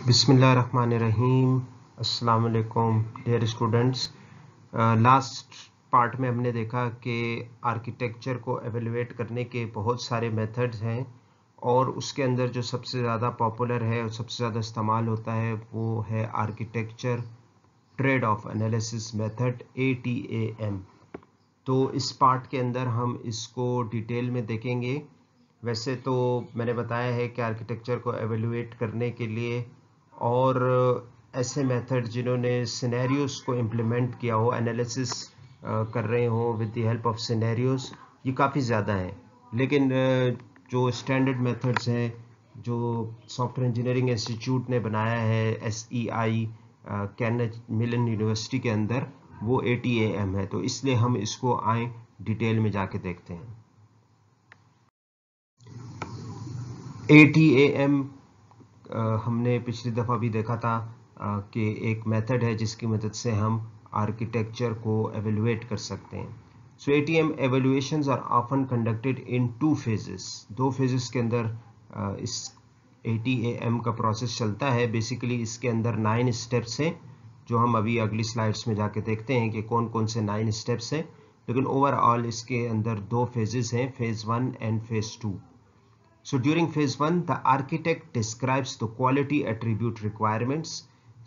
बिस्मिल्लाहिर्रहमानिर्रहीम। अस्सलाम वालेकुम डियर स्टूडेंट्स। लास्ट पार्ट में हमने देखा कि आर्किटेक्चर को एवेलुएट करने के बहुत सारे मेथड्स हैं और उसके अंदर जो सबसे ज़्यादा पॉपुलर है और सबसे ज़्यादा इस्तेमाल होता है वो है architecture trade off analysis method ATAM। तो इस पार्ट के अंदर हम इसको डिटेल में देखेंगे। वैसे तो मैंने बताया है कि आर्किटेक्चर को एवेलुएट करने के लिए और ऐसे मेथड जिन्होंने सिनेरियोस को इम्प्लीमेंट किया हो, एनालिसिस कर रहे हो with the help of scenarios, ये काफ़ी ज़्यादा हैं। लेकिन जो स्टैंडर्ड मेथड्स हैं जो सॉफ्टवेयर इंजीनियरिंग इंस्टीट्यूट ने बनाया है SEI कैर्नेगी मेलन यूनिवर्सिटी के अंदर, वो ATAM है। तो इसलिए हम इसको आए डिटेल में जाके देखते हैं। ATAM हमने पिछली दफ़ा भी देखा था कि एक मेथड है जिसकी मदद से हम आर्किटेक्चर को एवेलुएट कर सकते हैं। So ATAM evaluations are often conducted in 2 phases. 2 phases के अंदर इस ATAM का प्रोसेस चलता है। बेसिकली इसके अंदर 9 स्टेप्स हैं जो हम अभी अगली स्लाइड्स में जाके देखते हैं कि कौन कौन से 9 स्टेप्स हैं। लेकिन ओवरऑल इसके अंदर 2 फेजेस हैं, phase 1 and phase 2। So during phase 1, the architect describes the quality attribute requirements.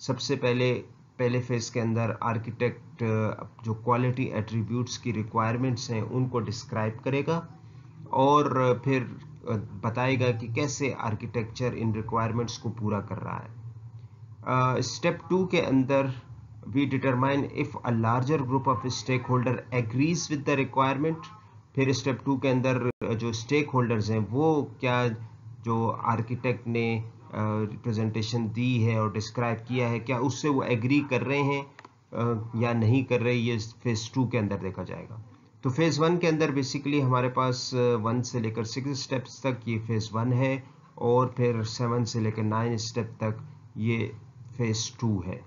सबसे पहले फेज के अंदर आर्किटेक्ट जो क्वालिटी एट्रीब्यूट्स की रिक्वायरमेंट्स हैं उनको डिस्क्राइब करेगा और फिर बताएगा कि कैसे आर्किटेक्चर इन रिक्वायरमेंट्स को पूरा कर रहा है। स्टेप 2 के अंदर we determine if a larger group of stakeholder agrees with the requirement। फिर स्टेप 2 के अंदर जो स्टेक होल्डर्स हैं वो क्या जो आर्किटेक्ट ने रिप्रेजेंटेशन दी है और डिस्क्राइब किया है क्या उससे वो एग्री कर रहे हैं या नहीं कर रहे, ये फेज़ 2 के अंदर देखा जाएगा। तो फेज़ 1 के अंदर बेसिकली हमारे पास 1 से लेकर 6 स्टेप्स तक ये फेज़ 1 है और फिर 7 से लेकर 9 स्टेप तक ये फेज़ 2 है।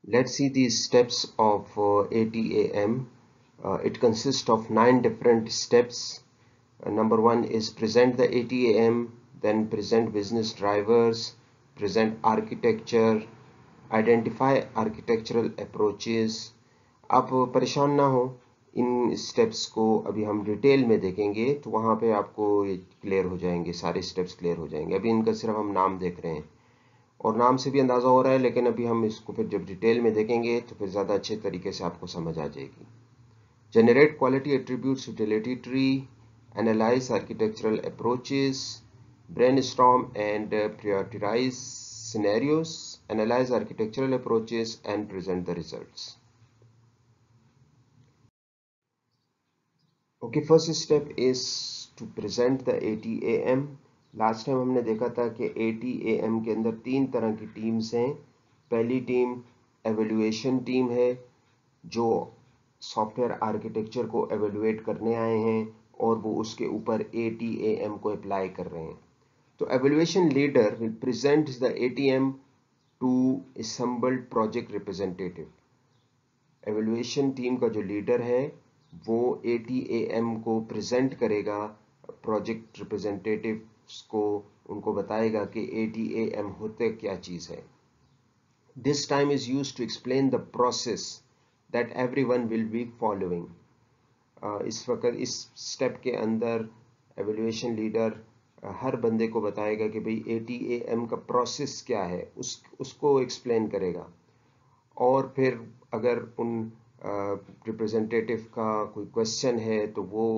Let's see these steps of ATAM. It consists of 9 different steps. Number 1 is present the ATAM, then present business drivers, present architecture, identify architectural approaches. आप परेशान ना हो, इन स्टेप्स को अभी हम डिटेल में देखेंगे तो वहाँ पे आपको ये क्लियर हो जाएंगे, सारे स्टेप्स क्लियर हो जाएंगे। अभी इनका सिर्फ हम नाम देख रहे हैं और नाम से भी अंदाज़ा हो रहा है, लेकिन अभी हम इसको फिर जब डिटेल में देखेंगे तो फिर ज़्यादा अच्छे तरीके से आपको समझ आ जाएगी। Generate quality attributes utility tree, analyse architectural approaches, brainstorm and prioritise scenarios, analyse architectural approaches and present the results. Okay, first step is to present the ATAM। Last time हमने देखा था कि ATAM के अंदर 3 तरह की टीम्स हैं। पहली टीम एवेल्युएशन टीम है जो सॉफ्टवेयर आर्किटेक्चर को एवेल्युएट करने आए हैं और वो उसके ऊपर ATAM को अप्लाई कर रहे हैं। तो evaluation leader will present the ATAM to assembled project representative. Evaluation team का जो लीडर है वो ATAM को प्रेजेंट करेगा प्रोजेक्ट रिप्रेजेंटेटिव्स को, उनको बताएगा कि ATAM होते क्या चीज़ है। This time is used to explain the process that everyone will be following. इस वक्त इस स्टेप के अंदर एवेल्युएशन लीडर हर बंदे को बताएगा कि भाई ATAM का प्रोसेस क्या है, उसको एक्सप्लेन करेगा और फिर अगर उन रिप्रेजेंटेटिव का कोई क्वेश्चन है तो वो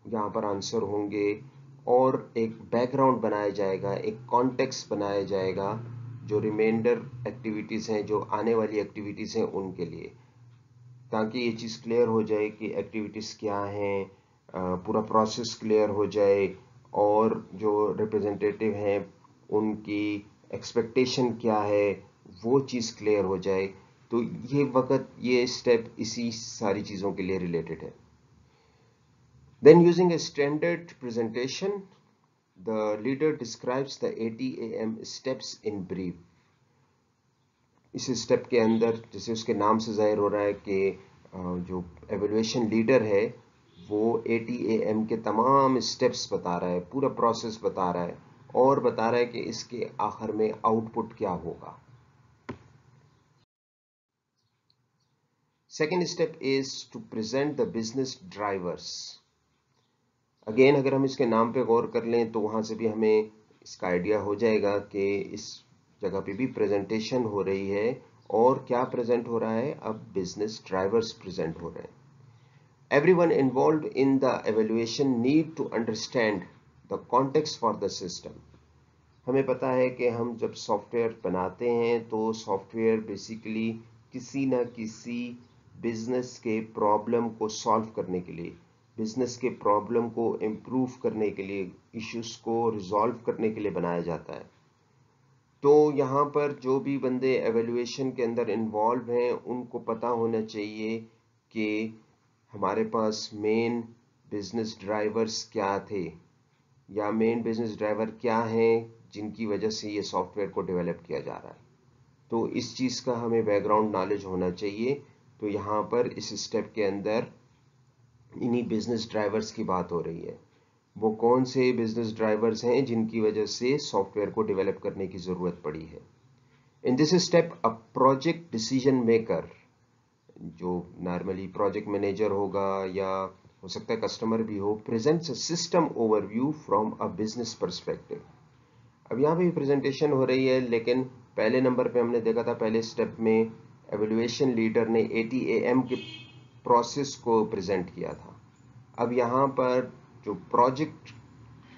यहाँ पर आंसर होंगे और एक बैकग्राउंड बनाया जाएगा, एक कॉन्टेक्स्ट बनाया जाएगा जो रिमाइंडर एक्टिविटीज़ हैं, जो आने वाली एक्टिविटीज़ हैं उनके लिए, ताकि ये चीज़ क्लियर हो जाए कि एक्टिविटीज़ क्या हैं, पूरा प्रोसेस क्लियर हो जाए और जो रिप्रेजेंटेटिव हैं उनकी एक्सपेक्टेशन क्या है वो चीज़ क्लियर हो जाए। तो ये स्टेप इसी सारी चीज़ों के लिए रिलेटेड है। Then using a standard presentation, the leader describes the ATAM steps in brief. इस स्टेप के अंदर जैसे उसके नाम से जाहिर हो रहा है कि जो एवेल्युएशन लीडर है वो ATAM के तमाम स्टेप्स बता रहा है, पूरा प्रोसेस बता रहा है और बता रहा है कि इसके आखिर में आउटपुट क्या होगा। Second step is to present the business drivers. Again अगर हम इसके नाम पे गौर कर लें तो वहां से भी हमें इसका आइडिया हो जाएगा कि इस जगह पे भी प्रेजेंटेशन हो रही है, और क्या प्रेजेंट हो रहा है, अब बिजनेस ड्राइवर्स प्रेजेंट हो रहे हैं। Everyone involved in the evaluation need to understand the context for the system. हमें पता है कि हम जब सॉफ्टवेयर बनाते हैं तो सॉफ्टवेयर बेसिकली किसी ना किसी बिजनेस के प्रॉब्लम को सॉल्व करने के लिए, बिजनेस के प्रॉब्लम को इम्प्रूव करने के लिए, इश्यूज को रिजॉल्व करने के लिए बनाया जाता है। तो यहाँ पर जो भी बंदे एवेल्युएशन के अंदर इन्वॉल्व हैं उनको पता होना चाहिए कि हमारे पास मेन बिजनेस ड्राइवर्स क्या थे, या मेन बिजनेस ड्राइवर क्या हैं जिनकी वजह से ये सॉफ्टवेयर को डेवलप किया जा रहा है। तो इस चीज़ का हमें बैकग्राउंड नॉलेज होना चाहिए। तो यहाँ पर इस स्टेप के अंदर इन्हीं बिजनेस ड्राइवर्स की बात हो रही है। वो कौन से बिजनेस ड्राइवर्स हैं जिनकी वजह से सॉफ्टवेयर को डेवलप करने की ज़रूरत पड़ी है। In this step a project decision maker, जो नॉर्मली प्रोजेक्ट मैनेजर होगा या हो सकता है कस्टमर भी हो, presents a system overview from a business perspective. अब यहाँ पे भी प्रेजेंटेशन हो रही है, लेकिन पहले नंबर पे हमने देखा था, पहले स्टेप में एवेल्युएशन लीडर ने ATAM के प्रोसेस को प्रेजेंट किया था। अब यहाँ पर जो प्रोजेक्ट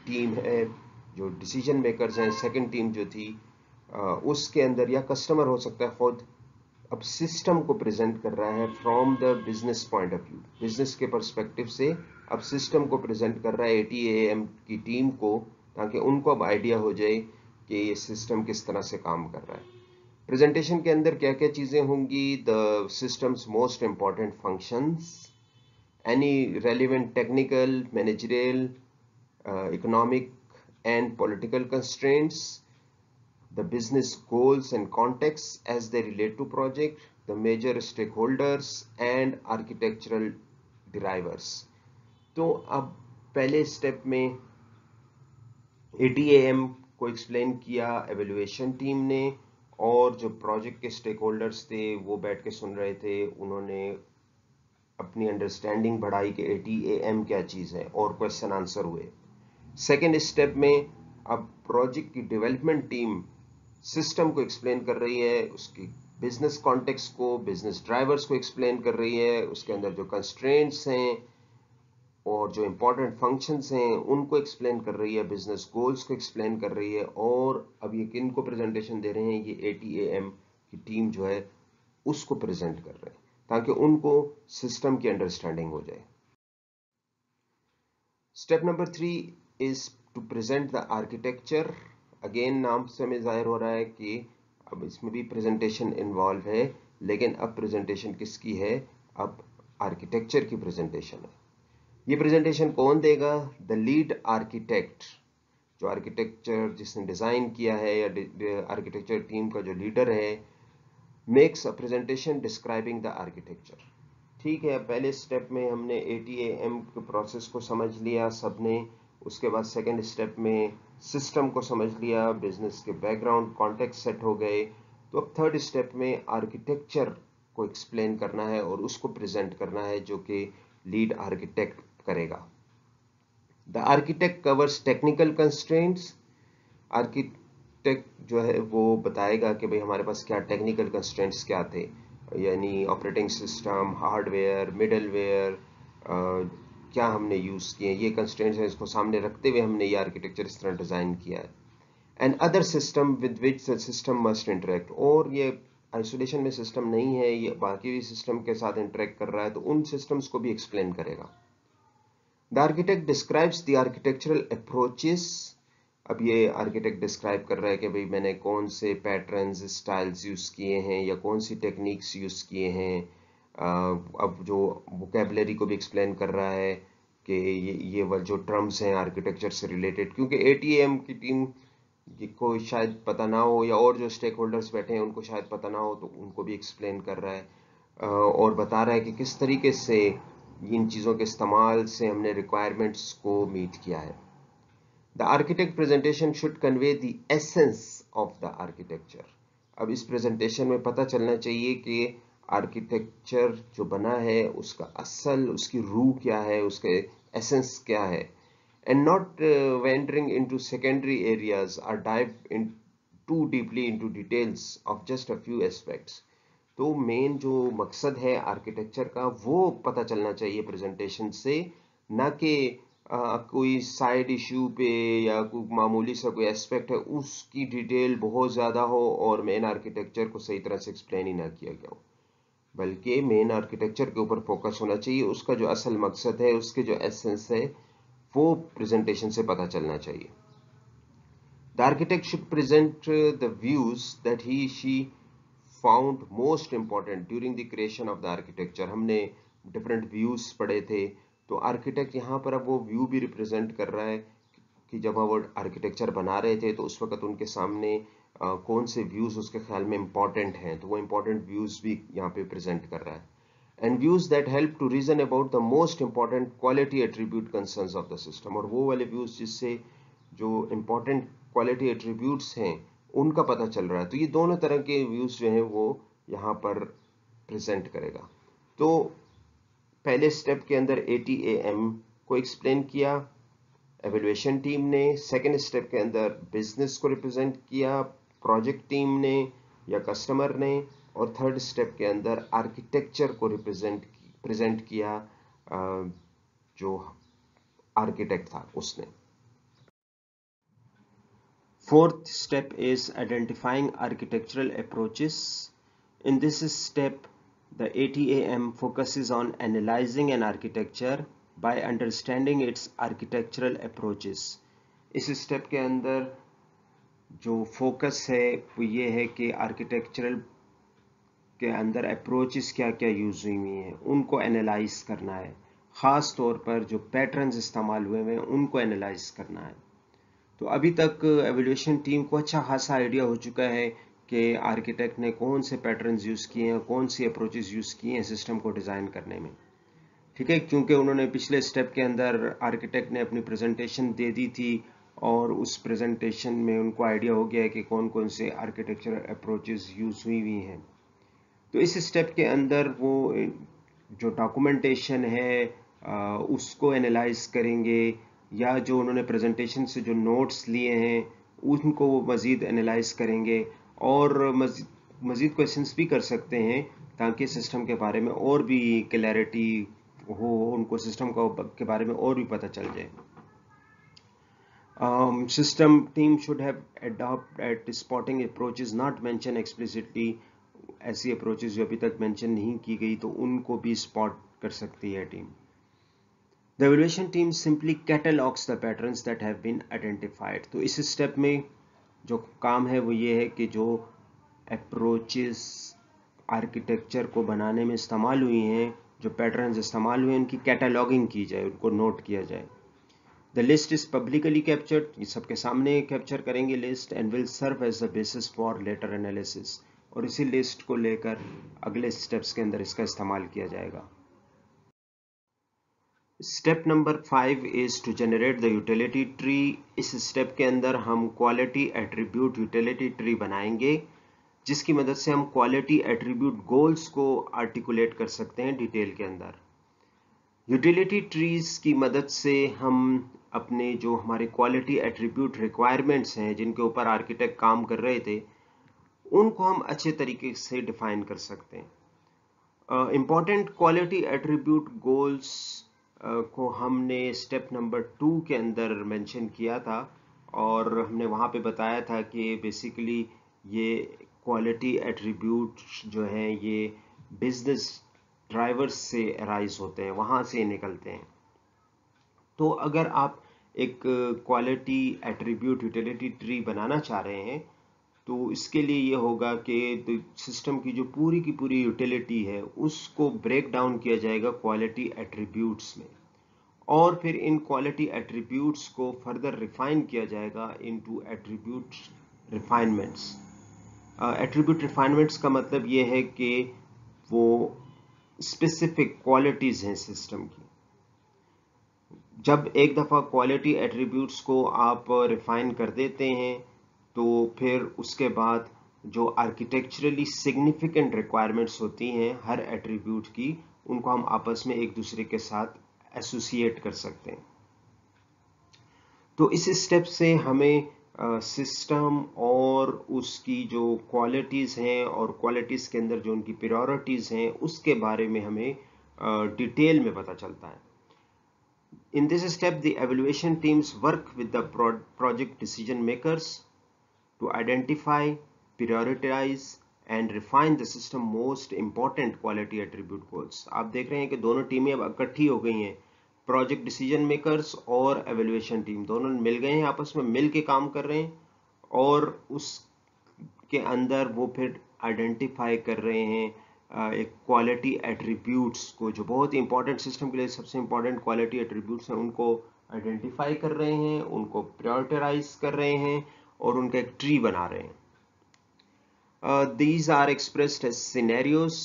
टीम है, जो डिसीजन मेकर्स हैं, सेकंड टीम जो थी उसके अंदर, या कस्टमर हो सकता है खुद, अब सिस्टम को प्रेजेंट कर रहा है from the business point of view, business के पर्सपेक्टिव से अब सिस्टम को प्रेजेंट कर रहा है ATAM की टीम को, ताकि उनको अब आइडिया हो जाए कि ये सिस्टम किस तरह से काम कर रहा है। प्रेजेंटेशन के अंदर क्या क्या चीजें होंगी, the systems most important functions, any relevant technical, managerial, economic and political constraints, the business goals and contexts as they relate to project, the major stakeholders and architectural drivers. तो अब पहले स्टेप में ATAM को explain किया evaluation team ने, और जो project के स्टेक होल्डर्स थे वो बैठ के सुन रहे थे, उन्होंने अपनी अंडरस्टैंडिंग बढ़ाई कि ATAM क्या चीज़ है, और क्वेश्चन आंसर हुए। सेकेंड स्टेप में अब प्रोजेक्ट की डेवलपमेंट टीम सिस्टम को एक्सप्लेन कर रही है, उसकी बिजनेस कॉन्टेक्स्ट को, बिजनेस ड्राइवर्स को एक्सप्लेन कर रही है, उसके अंदर जो कंस्ट्रेंट्स हैं और जो इंपॉर्टेंट फंक्शंस हैं उनको एक्सप्लेन कर रही है, बिजनेस गोल्स को एक्सप्लेन कर रही है। और अब ये किन को प्रेजेंटेशन दे रहे हैं, ये ATAM की टीम जो है उसको प्रेजेंट कर रहे हैं, ताकि उनको सिस्टम की अंडरस्टैंडिंग हो जाए। Step number 3 is to present the architecture. Again नाम से हमें जाहिर हो रहा है कि अब इसमें भी प्रेजेंटेशन इन्वॉल्व है, लेकिन अब प्रेजेंटेशन किसकी है, अब आर्किटेक्चर की प्रेजेंटेशन है। ये प्रेजेंटेशन कौन देगा, द लीड आर्किटेक्ट, जो आर्किटेक्चर जिसने डिजाइन किया है या आर्किटेक्चर टीम का जो लीडर है, makes a presentation describing the architecture. ठीक है, पहले स्टेप में हमने ATAM के प्रोसेस को समझ लिया सबने, उसके बाद सेकंड स्टेप में सिस्टम को समझ लिया, बिजनेस के बैकग्राउंड कॉन्टेक्स्ट सेट हो गए। तो अब थर्ड स्टेप में आर्किटेक्चर को एक्सप्लेन करना है और उसको प्रेजेंट करना है, जो कि लीड आर्किटेक्ट करेगा। The architect covers technical constraints. Architect जो है वो बताएगा कि भाई हमारे पास क्या टेक्निकल कंस्ट्रेंट्स क्या थे, यानी ऑपरेटिंग सिस्टम, हार्डवेयर, मिडलवेयर, क्या हमने यूज़ किए, ये कंस्ट्रेंट्स हैं, इसको सामने रखते हुए हमने ये आर्किटेक्चर इस तरह डिज़ाइन किया है। And other system with which the system must interact, और ये आइसोलेशन में सिस्टम नहीं है, ये बाकी भी सिस्टम के साथ इंटरेक्ट कर रहा है, तो उन सिस्टम्स को भी एक्सप्लेन करेगा। The architect describes the architectural approaches. अब ये आर्किटेक्ट डिस्क्राइब कर रहा है कि भाई मैंने कौन से पैटर्न्स, स्टाइल्स यूज़ किए हैं या कौन सी टेक्निक्स यूज़ किए हैं। अब जो वोकेबलरी को भी एक्सप्लेन कर रहा है कि ये जो टर्म्स हैं आर्किटेक्चर से रिलेटेड, क्योंकि ATAM की टीम को शायद पता ना हो, या और जो स्टेक होल्डर्स बैठे हैं उनको शायद पता ना हो, तो उनको भी एक्सप्लेन कर रहा है और बता रहा है कि किस तरीके से इन चीज़ों के इस्तेमाल से हमने रिक्वायरमेंट्स को मीट किया है। The architect presentation should convey the essence of the architecture. अब इस प्रेजेंटेशन में पता चलना चाहिए कि आर्किटेक्चर जो बना है उसका असल, उसकी रूह क्या है, उसके एसेंस क्या है, and not wandering into secondary areas or dive in too deeply into details of just a few aspects। तो मेन जो मकसद है आर्किटेक्चर का वो पता चलना चाहिए प्रेजेंटेशन से, ना कि कोई साइड इशू पे या कोई मामूली सा कोई एस्पेक्ट है उसकी डिटेल बहुत ज़्यादा हो और मेन आर्किटेक्चर को सही तरह से एक्सप्लेन ही ना किया गया हो, बल्कि मेन आर्किटेक्चर के ऊपर फोकस होना चाहिए। उसका जो असल मकसद है, उसके जो एसेंस है, वो प्रेजेंटेशन से पता चलना चाहिए। The architect should present the views that she found most important during the creation of the architecture। हमने different views पढ़े थे, तो आर्किटेक्ट यहाँ पर अब वो व्यू भी रिप्रेजेंट कर रहा है कि जब वो आर्किटेक्चर बना रहे थे तो उस वक्त उनके सामने कौन से व्यूज उसके ख्याल में इंपॉर्टेंट हैं, तो वो इंपॉर्टेंट व्यूज भी यहाँ पे प्रेजेंट कर रहा है। And views that help to reason about the most important quality attribute concerns of the system। और वो वाले views जिससे जो important quality attributes हैं उनका पता चल रहा है, तो ये दोनों तरह के views जो हैं वो यहाँ पर present करेगा। तो पहले स्टेप के अंदर ATAM को एक्सप्लेन किया एवेल्युएशन टीम ने, सेकेंड स्टेप के अंदर बिजनेस को रिप्रेजेंट किया प्रोजेक्ट टीम ने या कस्टमर ने, और थर्ड स्टेप के अंदर आर्किटेक्चर को प्रेजेंट किया जो आर्किटेक्ट था उसने। Fourth step is identifying architectural approaches. In this step the ATAM focuses on analyzing an architecture by understanding its architectural approaches। इस स्टेप के अंदर जो फोकस है वो ये है कि आर्किटेक्चरल के अंदर अप्रोचेस क्या क्या यूज हुई हैं उनको एनालाइज करना है, ख़ास तौर पर जो पैटर्न्स इस्तेमाल हुए हैं उनको एनालाइज करना है। तो अभी तक एवोल्यूशन टीम को अच्छा खासा आइडिया हो चुका है कि आर्किटेक्ट ने कौन से पैटर्न्स यूज़ किए हैं, कौन सी अप्रोचेस यूज़ किए हैं सिस्टम को डिज़ाइन करने में। ठीक है, क्योंकि उन्होंने पिछले स्टेप के अंदर आर्किटेक्ट ने अपनी प्रेजेंटेशन दे दी थी और उस प्रेजेंटेशन में उनको आइडिया हो गया है कि कौन कौन से आर्किटेक्चरल अप्रोचेस यूज़ हुई हैं। तो इस स्टेप के अंदर वो जो डॉक्यूमेंटेशन है उसको एनालाइज करेंगे, या जो उन्होंने प्रेजेंटेशन से जो नोट्स लिए हैं उनको वो मज़ीद एनालाइज करेंगे और मज़ीद क्वेश्चंस भी कर सकते हैं ताकि सिस्टम के बारे में और भी क्लैरिटी हो, उनको सिस्टम के बारे में और भी पता चल जाए। System team should have adopt at spotting approaches not mentioned explicitly। ऐसी अप्रोचेस जो अभी तक मेंशन नहीं की गई तो उनको भी स्पॉट कर सकती है team. The evaluation team simply catalogues the patterns that have been identified. तो इस स्टेप में जो काम है वो ये है कि जो अप्रोचेस आर्किटेक्चर को बनाने में इस्तेमाल हुई हैं, जो पैटर्न्स इस्तेमाल हुए हैं, उनकी कैटलॉगिंग की जाए, उनको नोट किया जाए। The list is publicly captured, ये सबके सामने कैप्चर करेंगे list, and will serve as the basis for later analysis. और इसी लिस्ट को लेकर अगले स्टेप्स के अंदर इसका इस्तेमाल किया जाएगा। Step number 5 is to generate the utility tree. इस स्टेप के अंदर हम क्वालिटी एट्रीब्यूट यूटिलिटी ट्री बनाएंगे जिसकी मदद से हम क्वालिटी एट्रीब्यूट गोल्स को आर्टिकुलेट कर सकते हैं डिटेल के अंदर। यूटिलिटी ट्रीज की मदद से हम अपने जो हमारे क्वालिटी एट्रीब्यूट रिक्वायरमेंट्स हैं जिनके ऊपर आर्किटेक्ट काम कर रहे थे उनको हम अच्छे तरीके से डिफाइन कर सकते हैं। इम्पॉर्टेंट क्वालिटी एट्रीब्यूट गोल्स को हमने स्टेप नंबर 2 के अंदर मेंशन किया था और हमने वहाँ पे बताया था कि बेसिकली ये क्वालिटी एट्रीब्यूट जो हैं ये बिजनेस ड्राइवर्स से अराइज होते हैं, वहाँ से निकलते हैं। तो अगर आप एक क्वालिटी एट्रीब्यूट यूटिलिटी ट्री बनाना चाह रहे हैं तो इसके लिए ये होगा कि सिस्टम की जो पूरी की पूरी यूटिलिटी है उसको ब्रेक डाउन किया जाएगा क्वालिटी एट्रीब्यूट्स में, और फिर इन क्वालिटी एट्रीब्यूट्स को फर्दर रिफाइन किया जाएगा into attribute refinements. Attribute refinements का मतलब ये है कि वो स्पेसिफिक क्वालिटीज हैं सिस्टम की, जब एक दफ़ा क्वालिटी एट्रीब्यूट्स को आप रिफाइन कर देते हैं तो फिर उसके बाद जो आर्किटेक्चरली सिग्निफिकेंट रिक्वायरमेंट्स होती हैं हर एट्रीब्यूट की, उनको हम आपस में एक दूसरे के साथ एसोसिएट कर सकते हैं। तो इस स्टेप से हमें सिस्टम और उसकी जो क्वालिटीज़ हैं और क्वालिटीज़ के अंदर जो उनकी प्रायोरिटीज़ हैं उसके बारे में हमें डिटेल में पता चलता है। In this step, the evaluation teams work with the project decision makers to identify, prioritize and refine the system most important quality attribute goals. आप देख रहे हैं कि दोनों टीमें अब इकट्ठी हो गई हैं, प्रोजेक्ट डिसीजन मेकर्स और एवेल्युएशन टीम दोनों मिल गए हैं, आपस में मिल के काम कर रहे हैं और उसके अंदर वो फिर आइडेंटिफाई कर रहे हैं एक क्वालिटी एट्रीब्यूट्स को, जो बहुत ही इंपॉर्टेंट सिस्टम के लिए सबसे इंपॉर्टेंट क्वालिटी एट्रीब्यूट्स हैं उनको आइडेंटिफाई कर रहे हैं, उनको प्रायोरिटाइज कर रहे हैं और उनका एक ट्री बना रहे हैं। These are expressed as scenarios.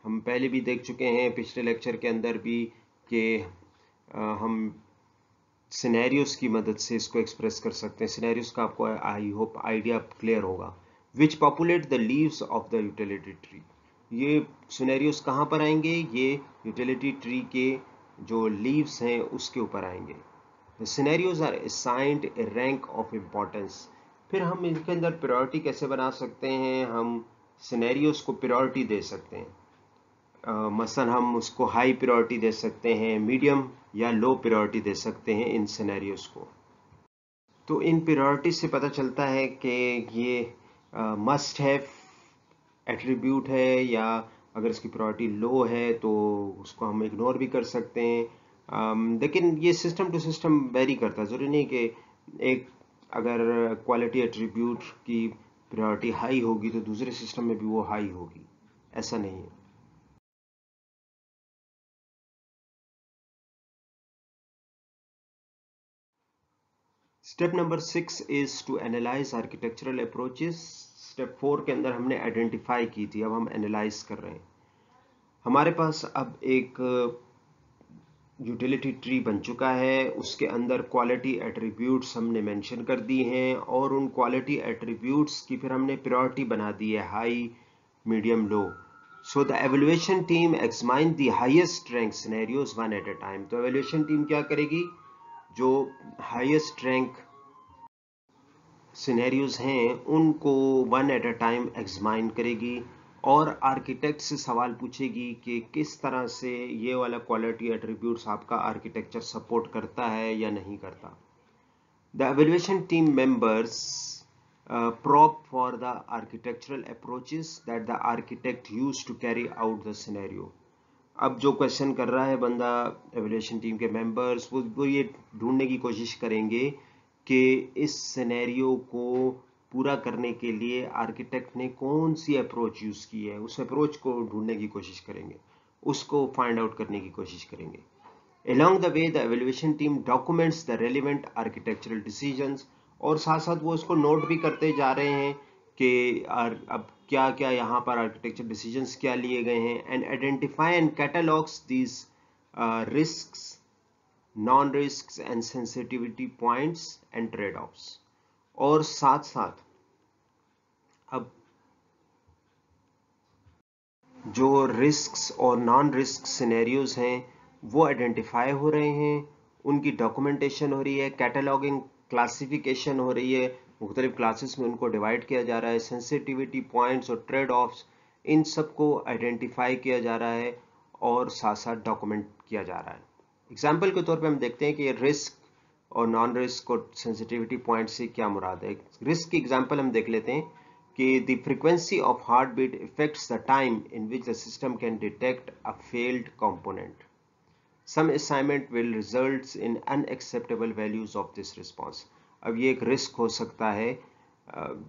हम पहले भी देख चुके हैं पिछले लेक्चर के अंदर भी कि हम सिनेरियोस की मदद से इसको एक्सप्रेस कर सकते हैं। सिनेरियोस का आपको आई होप आइडिया क्लियर होगा। Which populate the leaves of the utility tree. ये सिनेरियोस कहाँ पर आएंगे? ये यूटिलिटी ट्री के जो लीव्स हैं उसके ऊपर आएंगे। The scenarios are assigned a rank of importance. फिर हम इनके अंदर प्रायोरिटी कैसे बना सकते हैं? हम सिनेरियोस को प्रायोरिटी दे सकते हैं। मसलन हम उसको हाई प्रायोरिटी दे सकते हैं, मीडियम या लो प्रायोरिटी दे सकते हैं इन सिनेरियोस को। तो इन प्रायोरिटी से पता चलता है कि ये मस्ट हैव एट्रीब्यूट है या अगर इसकी प्रायोरिटी लो है तो उसको हम इग्नोर भी कर सकते हैं। लेकिन ये सिस्टम टू सिस्टम वेरी करता है। ज़रूरी नहीं कि एक अगर क्वालिटी एट्रीब्यूट की प्रायोरिटी हाई होगी तो दूसरे सिस्टम में भी वो हाई होगी, ऐसा नहीं है। Step number 6 is to analyse architectural approaches. Step 4 के अंदर हमने आइडेंटिफाई की थी, अब हम एनालाइज कर रहे हैं। हमारे पास अब एक यूटिलिटी ट्री बन चुका है, उसके अंदर क्वालिटी एट्रीब्यूट्स हमने मेंशन कर दी हैं और उन क्वालिटी एट्रीब्यूट्स की फिर हमने प्रायोरिटी बना दी है, high, medium, low. So the evaluation team examine the highest rank scenarios one at a time. तो एवेल्युएशन टीम क्या करेगी? जो हाईएस्ट रैंक सिनेरियोज हैं उनको one at a time examine करेगी और आर्किटेक्ट से सवाल पूछेगी कि किस तरह से ये वाला क्वालिटी एट्रीब्यूट्स आपका आर्किटेक्चर सपोर्ट करता है या नहीं करता। The evaluation team members probe for the architectural approaches that the architect used to carry out the scenario। अब जो क्वेश्चन कर रहा है बंदा, एवेल्युएशन टीम के मेंबर्स वो ये ढूंढने की कोशिश करेंगे कि इस सिनेरियो को पूरा करने के लिए आर्किटेक्ट ने कौन सी अप्रोच यूज की है, उस अप्रोच को ढूंढने की कोशिश करेंगे, उसको फाइंड आउट करने की कोशिश करेंगे। Along the way, the evaluation team documents the relevant architectural decisions और साथ साथ वो उसको नोट भी करते जा रहे हैं कि अब क्या क्या यहाँ पर आर्किटेक्चर डिसीजंस क्या लिए गए हैं, and identify and catalogues these risks, non risks and sensitivity points and trade offs. और साथ साथ अब जो रिस्क्स और नॉन रिस्क सिनेरियोज हैं वो आइडेंटिफाई हो रहे हैं, उनकी डॉक्यूमेंटेशन हो रही है, कैटलॉगिंग, क्लासिफिकेशन हो रही है, मुख्तलिफ क्लासेस में उनको डिवाइड किया जा रहा है, सेंसिटिविटी पॉइंट्स और ट्रेड ऑफ्स इन सबको आइडेंटिफाई किया जा रहा है और साथ साथ डॉक्यूमेंट किया जा रहा है। एग्जाम्पल के तौर पे हम देखते हैं कि ये रिस्क और नॉन रिस्क और सेंसिटिविटी पॉइंट से क्या मुराद है। रिस्क की एग्जाम्पल हम देख लेते हैं कि the frequency of heartbeat affects the time in which the system can detect a failed component. Some assignment will result in unacceptable values of this response. अब ये एक रिस्क हो सकता है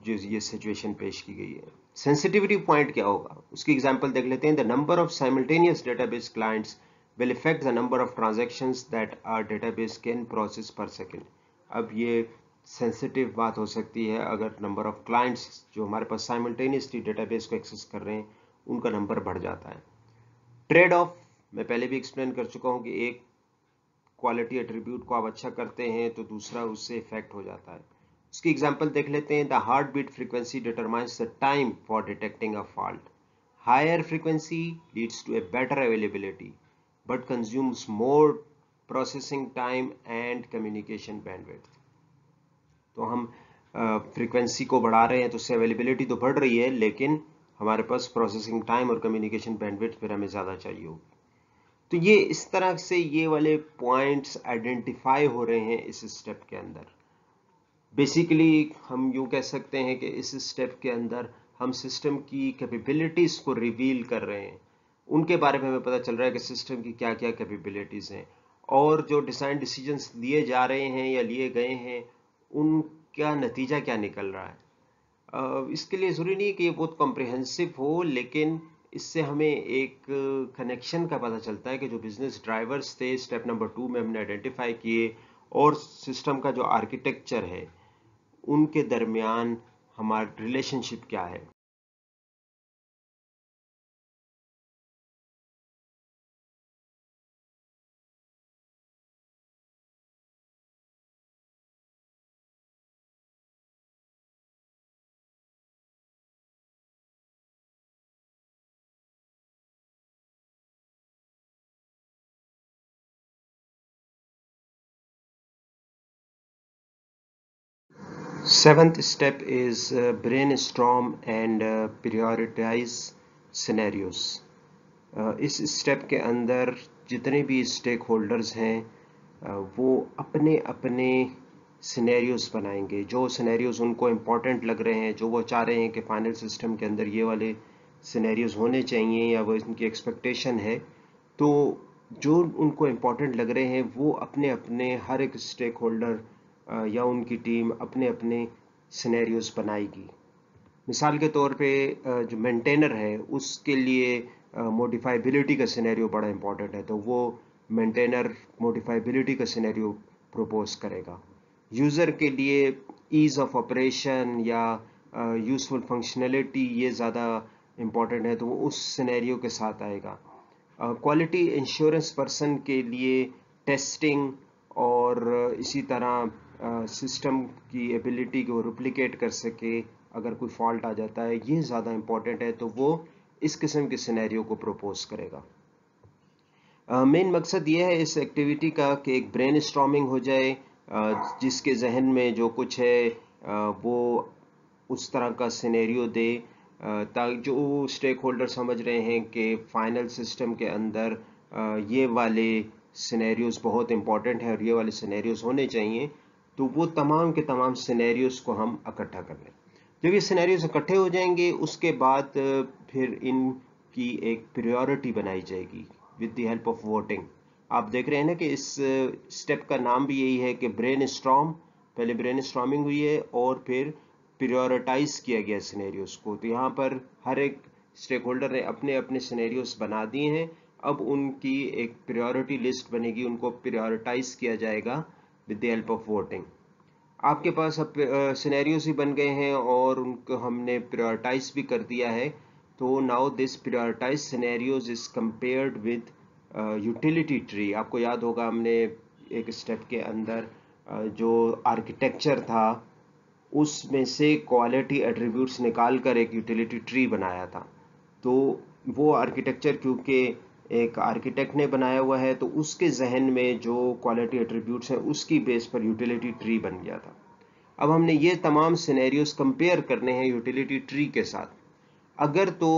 जो ये सिचुएशन पेश की गई है। सेंसिटिविटी पॉइंट क्या होगा उसकी एग्जांपल देख लेते हैं। The number of simultaneous database clients will affect the number of transactions that our database can process per second। अब ये सेंसिटिव बात हो सकती है अगर नंबर ऑफ क्लाइंट्स जो हमारे पास साइमल्टेनियसली डेटाबेस को एक्सेस कर रहे हैं उनका नंबर बढ़ जाता है। ट्रेड ऑफ मैं पहले भी एक्सप्लेन कर चुका हूं कि एक क्वालिटी एट्रीब्यूट को आप अच्छा करते हैं तो दूसरा उससे इफेक्ट हो जाता है। उसकी एग्जांपल देख लेते हैं। The heart beat frequency determines the time for detecting a fault. Higher frequency leads to a better availability but consumes more processing time and communication bandwidth. तो हम फ्रीक्वेंसी को बढ़ा रहे हैं तो उससे अवेलेबिलिटी तो बढ़ रही है, लेकिन हमारे पास प्रोसेसिंग टाइम और कम्युनिकेशन बैंडविड्थ फिर हमें ज़्यादा चाहिए होगी। तो ये इस तरह से ये वाले पॉइंट्स आइडेंटिफाई हो रहे हैं इस स्टेप के अंदर। बेसिकली हम यूँ कह सकते हैं कि इस स्टेप के अंदर हम सिस्टम की कैपेबिलिटीज़ को रिवील कर रहे हैं। उनके बारे में हमें पता चल रहा है कि सिस्टम की क्या क्या कैपेबिलिटीज़ हैं और जो डिज़ाइन डिसीजंस लिए जा रहे हैं या लिए गए हैं उनका नतीजा क्या निकल रहा है। इसके लिए ज़रूरी नहीं कि ये बहुत कॉम्प्रिहेंसिव हो, लेकिन इससे हमें एक कनेक्शन का पता चलता है कि जो बिजनेस ड्राइवर्स थे स्टेप नंबर 2 में हमने आइडेंटिफाई किए और सिस्टम का जो आर्किटेक्चर है उनके दरमियान हमारा रिलेशनशिप क्या है। Seventh step is brainstorm and prioritize scenarios. इस स्टेप के अंदर जितने भी स्टेक होल्डर्स हैं वो अपने अपने सिनेरियोज बनाएंगे, जो सिनेरियोज उनको इम्पोर्टेंट लग रहे हैं, जो वो चाह रहे हैं कि फाइनल सिस्टम के अंदर ये वाले सिनेरियोज होने चाहिए या वो इनकी एक्सपेक्टेशन है। तो जो उनको इम्पोर्टेंट लग रहे हैं वो अपने अपने हर एक स्टेक होल्डर या उनकी टीम अपने अपने सिनेरियोज बनाएगी। मिसाल के तौर पे जो मेंटेनर है उसके लिए मोडिफाइबिलिटी का सिनेरियो बड़ा इंपॉर्टेंट है, तो वो मेंटेनर मोडिफाइबिलिटी का सिनेरियो प्रपोज करेगा। यूज़र के लिए ईज़ ऑफ ऑपरेशन या यूज़फुल फंक्शनैलिटी ये ज़्यादा इम्पॉर्टेंट है, तो वो उस सिनेरियो के साथ आएगा। क्वालिटी इंश्योरेंस पर्सन के लिए टेस्टिंग और इसी तरह सिस्टम की एबिलिटी को रिप्लिकेट कर सके अगर कोई फॉल्ट आ जाता है, ये ज़्यादा इम्पॉर्टेंट है, तो वो इस किस्म के सिनेरियो को प्रपोज करेगा। मेन मकसद ये है इस एक्टिविटी का कि एक ब्रेन स्टॉर्मिंग हो जाए, जिसके जहन में जो कुछ है वो उस तरह का सिनेरियो दे, ताकि जो स्टेक होल्डर समझ रहे हैं कि फाइनल सिस्टम के अंदर ये वाले सिनेरियोज बहुत इंपॉर्टेंट है और ये वाले सिनेरियोज होने चाहिए, तो वो तमाम के तमाम सिनेरियोज को हम इकट्ठा कर लें। जब ये सिनेरियोज इकट्ठे हो जाएंगे उसके बाद फिर इनकी एक प्रायोरिटी बनाई जाएगी with the help of voting. आप देख रहे हैं ना कि इस स्टेप का नाम भी यही है कि ब्रेन स्टॉर्म, पहले ब्रेन स्टॉर्मिंग हुई है और फिर प्रायोरिटाइज किया गया सिनेरियोज को। तो यहाँ पर हर एक स्टेक होल्डर ने अपने अपने सिनेरियोज बना दिए हैं, अब उनकी एक प्रायोरिटी लिस्ट बनेगी, उनको प्रायोरिटाइज किया जाएगा with the help of voting. आपके पास अब सिनेरियोज ही बन गए हैं और उनको हमने प्रायोरिटाइज भी कर दिया है। तो now this prioritise scenarios is compared with utility tree. आपको याद होगा हमने एक स्टेप के अंदर जो आर्किटेक्चर था उसमें से क्वालिटी एट्रीब्यूट्स निकाल कर एक यूटिलिटी ट्री बनाया था। तो वो आर्किटेक्चर क्योंकि एक आर्किटेक्ट ने बनाया हुआ है तो उसके जहन में जो क्वालिटी एट्रीब्यूट्स हैं उसकी बेस पर यूटिलिटी ट्री बन गया था। अब हमने ये तमाम सिनेरियोज कंपेयर करने हैं यूटिलिटी ट्री के साथ। अगर तो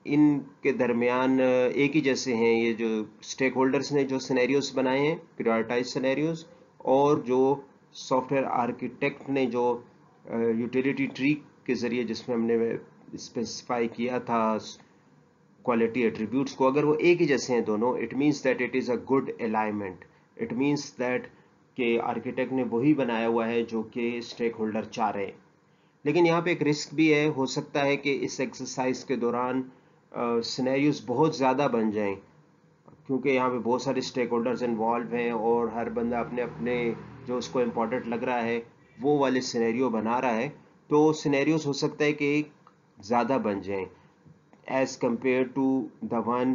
इनके दरमियान एक ही जैसे हैं, ये जो स्टेक होल्डर्स ने जो सिनेरियोज बनाए हैं प्रायोरिटाइज सिनेरियोज, और जो सॉफ्टवेयर आर्किटेक्ट ने जो यूटिलिटी ट्री के ज़रिए जिसमें हमने स्पेसिफाई किया था क्वालिटी एट्रीब्यूट्स को, अगर वो एक ही जैसे हैं दोनों, it means that it is a good alignment. It means that कि आर्किटेक्ट ने वही बनाया हुआ है जो कि स्टेक होल्डर चाह रहे हैं। लेकिन यहाँ पे एक रिस्क भी है, हो सकता है कि इस एक्सरसाइज के दौरान सिनेरियोज बहुत ज़्यादा बन जाएं, क्योंकि यहाँ पे बहुत सारे स्टेक होल्डर्स इन्वॉल्व हैं और हर बंदा अपने अपने जो उसको इम्पोर्टेंट लग रहा है वो वाले सिनेरियो बना रहा है। तो सिनेरियोज हो सकता है कि ज़्यादा बन जाएं as compared to the one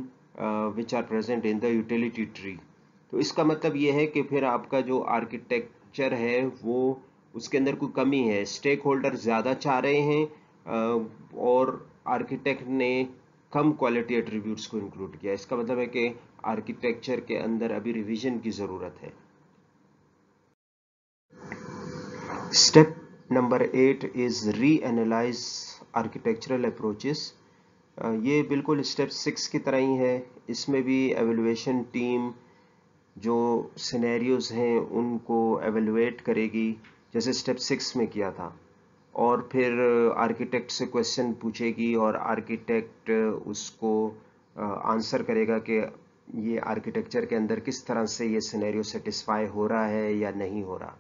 which are present in the utility tree. तो इसका मतलब ये है कि फिर आपका जो आर्किटेक्चर है वो उसके अंदर कोई कमी है, स्टेक होल्डर ज़्यादा चाह रहे हैं और आर्किटेक्ट ने कम क्वालिटी एट्रीब्यूट्स को इंक्लूड किया। इसका मतलब है कि आर्किटेक्चर के अंदर अभी रिवीजन की ज़रूरत है। Step number 8 is reanalyse architectural approaches. ये बिल्कुल स्टेप 6 की तरह ही है। इसमें भी एवेलुएशन टीम जो सिनेरियोज हैं उनको एवेलुएट करेगी जैसे स्टेप 6 में किया था, और फिर आर्किटेक्ट से क्वेश्चन पूछेगी और आर्किटेक्ट उसको आंसर करेगा कि ये आर्किटेक्चर के अंदर किस तरह से ये सिनेरियो सेटिस्फाई हो रहा है या नहीं हो रहा।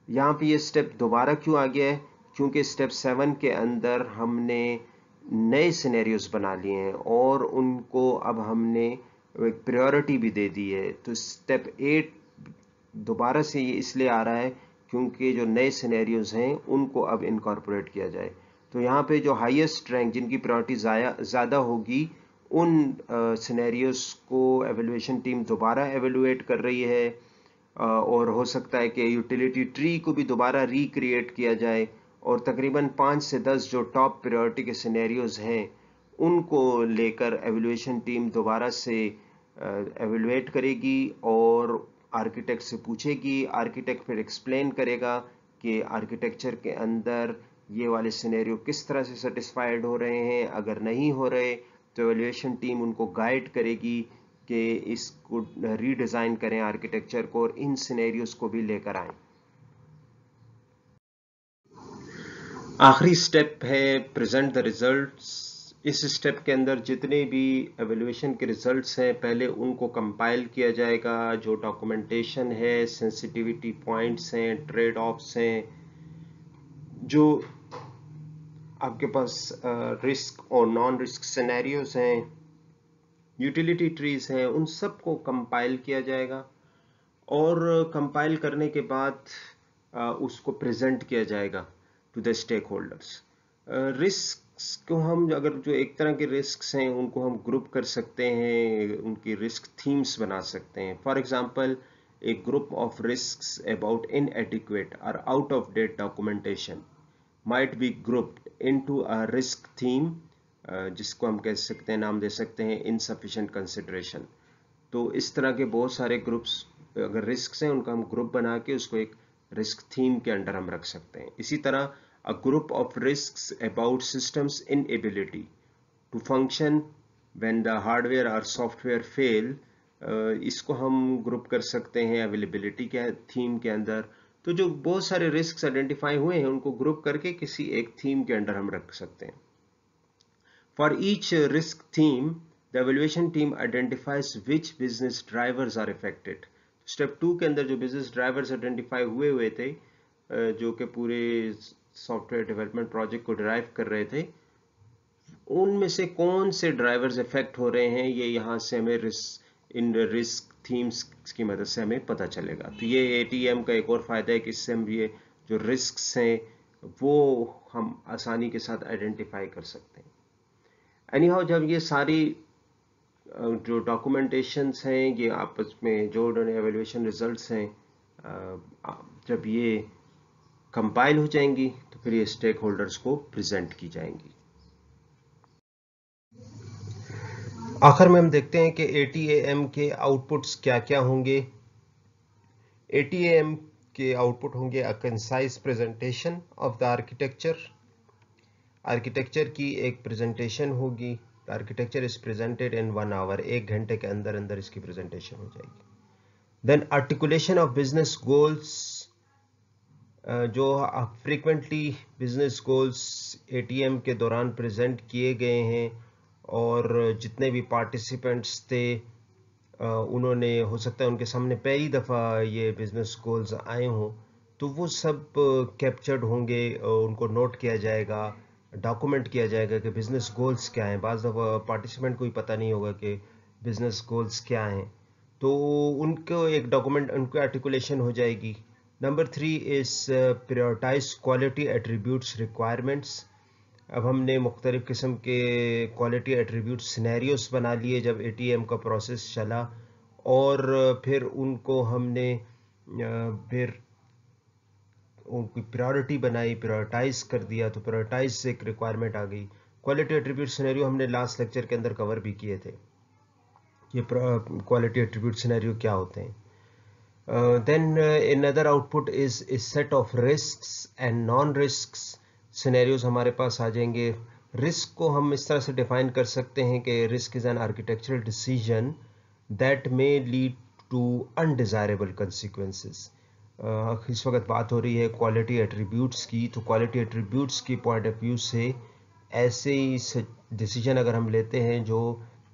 यहाँ पे ये स्टेप दोबारा क्यों आ गया है? क्योंकि स्टेप 7 के अंदर हमने नए सिनेरियोज बना लिए हैं और उनको अब हमने एक प्रायोरिटी भी दे दी है। तो स्टेप 8 दोबारा से ये इसलिए आ रहा है क्योंकि जो नए सिनेरियोज हैं उनको अब इनकॉर्पोरेट किया जाए। तो यहाँ पे जो हाईएस्ट रैंक जिनकी प्रायोरिटी ज़्यादा होगी उन सिनेरियोज को एवेलुएशन टीम दोबारा एवेलुएट कर रही है, और हो सकता है कि यूटिलिटी ट्री को भी दोबारा रिक्रिएट किया जाए और तकरीबन 5 से 10 जो टॉप प्रायोरिटी के सिनेरियोज हैं उनको लेकर एवेलुएशन टीम दोबारा से एवेलुएट करेगी और आर्किटेक्ट से पूछेगी। आर्किटेक्ट फिर एक्सप्लेन करेगा कि आर्किटेक्चर के अंदर ये वाले सिनेरियो किस तरह से सेटिस्फाइड हो रहे हैं। अगर नहीं हो रहे तो एवेलुएशन टीम उनको गाइड करेगी कि इसको रीडिज़ाइन करें आर्किटेक्चर को और इन सिनेरियोज को भी लेकर आएं। आखिरी स्टेप है प्रेजेंट द रिजल्ट्स। इस स्टेप के अंदर जितने भी एवेलुएशन के रिजल्ट्स हैं पहले उनको कंपाइल किया जाएगा। जो डॉक्यूमेंटेशन है, सेंसिटिविटी पॉइंट्स हैं, ट्रेड ऑफ्स हैं, जो आपके पास रिस्क और नॉन रिस्क सिनेरियोज हैं, यूटिलिटी ट्रीज हैं, उन सब को कंपाइल किया जाएगा और कंपाइल करने के बाद उसको प्रेजेंट किया जाएगा to the stake holders. Risks को हम अगर जो एक तरह के रिस्क्स हैं उनको हम ग्रुप कर सकते हैं, उनकी रिस्क थीम्स बना सकते हैं। For example, a group of risks about inadequate और out of date documentation might be grouped into a risk theme, जिसको हम कह सकते हैं, नाम दे सकते हैं इनसफिशिएंट कंसिडरेशन। तो इस तरह के बहुत सारे ग्रुप्स अगर रिस्क हैं उनका हम ग्रुप बना के उसको एक रिस्क थीम के अंडर हम रख सकते हैं। इसी तरह a group of risks about systems inability to function when the hardware और सॉफ्टवेयर फेल, इसको हम ग्रुप कर सकते हैं अवेलेबिलिटी के थीम के अंदर। तो जो बहुत सारे रिस्क आइडेंटिफाई हुए हैं उनको ग्रुप करके किसी एक थीम के अंडर हम रख सकते हैं। For each risk theme, the evaluation team identifies which business drivers are affected. Step 2 के अंदर जो बिजनेस ड्राइवर्स आइडेंटिफाई हुए थे, जो कि पूरे सॉफ्टवेयर डेवलपमेंट प्रोजेक्ट को ड्राइव कर रहे थे, उनमें से कौन से ड्राइवर्स इफेक्ट हो रहे हैं ये यहाँ से हमें इन रिस्क थीम्स की मदद से हमें पता चलेगा। तो ये एटीएम का एक और फायदा है कि इससे हम ये जो रिस्क्स हैं वो हम आसानी के साथ आइडेंटिफाई कर सकते हैं। एनीहाउ, जब ये सारी जो डॉक्यूमेंटेशंस हैं ये आपस में जो एवेल्युएशन रिजल्ट्स हैं जब ये कंपाइल हो जाएंगी तो फिर ये स्टेक होल्डर्स को प्रेजेंट की जाएंगी। आखिर में हम देखते हैं कि एटीएएम के आउटपुट्स क्या क्या होंगे। एटीएएम के आउटपुट होंगे a concise presentation of the architecture. Architecture की एक प्रेजेंटेशन होगी। Architecture is presented in 1 hour, 1 घंटे के अंदर अंदर इसकी प्रेजेंटेशन हो जाएगी। Then articulation of business goals, जो फ्रीक्वेंटली बिजनेस गोल्स एटीएम के दौरान प्रेजेंट किए गए हैं और जितने भी पार्टिसिपेंट्स थे उन्होंने, हो सकता है उनके सामने पहली दफ़ा ये बिजनेस गोल्स आए हों, तो वो सब कैप्चर्ड होंगे, उनको नोट किया जाएगा, डॉक्यूमेंट किया जाएगा कि बिजनेस गोल्स क्या हैं। बाज़ दफ़ा पार्टिसिपेंट को ही पता नहीं होगा कि बिजनेस गोल्स क्या हैं, तो उनको एक डॉक्यूमेंट, उनको आर्टिकुलेशन हो जाएगी। Number 3 is prioritise quality attributes requirements. अब हमने मुख्तलिफ़ किस्म के क्वालिटी एट्रीब्यूट सिनेरियोस बना लिए जब एटीएम का प्रोसेस चला, और फिर उनको हमने फिर उनकी प्रायोरिटी बनाई, प्रायोरिटाइज कर दिया, तो प्रायोरिटाइज से एक रिक्वायरमेंट आ गई। क्वालिटी एट्रीब्यूट सिनेरियो हमने लास्ट लेक्चर के अंदर कवर भी किए थे, ये क्वालिटी एट्रीब्यूट सिनेरियो क्या होते हैं। Then another output is a set of risks and non-risks scenarios हमारे पास आ जाएंगे। रिस्क को हम इस तरह से डिफाइन कर सकते हैं कि risk is an architectural decision that may lead to undesirable consequences. इस वक्त बात हो रही है क्वालिटी एट्रीब्यूट्स की, तो क्वालिटी एट्रीब्यूट्स की पॉइंट ऑफ व्यू से ऐसे ही डिसीजन अगर हम लेते हैं जो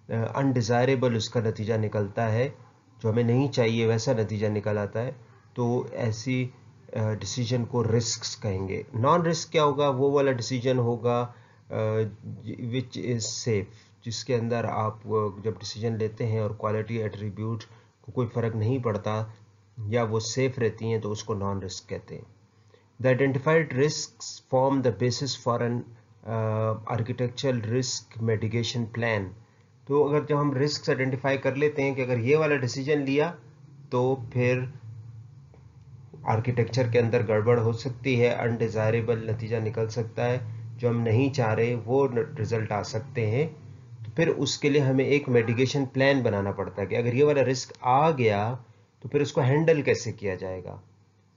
अनडिजायरेबल उसका नतीजा निकलता है, जो हमें नहीं चाहिए वैसा नतीजा निकल आता है, तो ऐसी डिसीजन को रिस्क्स कहेंगे। नॉन रिस्क क्या होगा? वो वाला डिसीजन होगा विच इज़ सेफ, जिसके अंदर आप जब डिसीजन लेते हैं और क्वालिटी एट्रीब्यूट को कोई फ़र्क नहीं पड़ता या वो सेफ रहती हैं, तो उसको नॉन रिस्क कहते हैं। The identified risks form the basis for an architectural risk mitigation plan. तो अगर जब हम रिस्क आइडेंटिफाई कर लेते हैं कि अगर ये वाला डिसीजन लिया तो फिर आर्किटेक्चर के अंदर गड़बड़ हो सकती है, अनडिजायरेबल नतीजा निकल सकता है, जो हम नहीं चाह रहे वो रिजल्ट आ सकते हैं, तो फिर उसके लिए हमें एक मिटिगेशन प्लान बनाना पड़ता है कि अगर ये वाला रिस्क आ गया तो फिर उसको हैंडल कैसे किया जाएगा।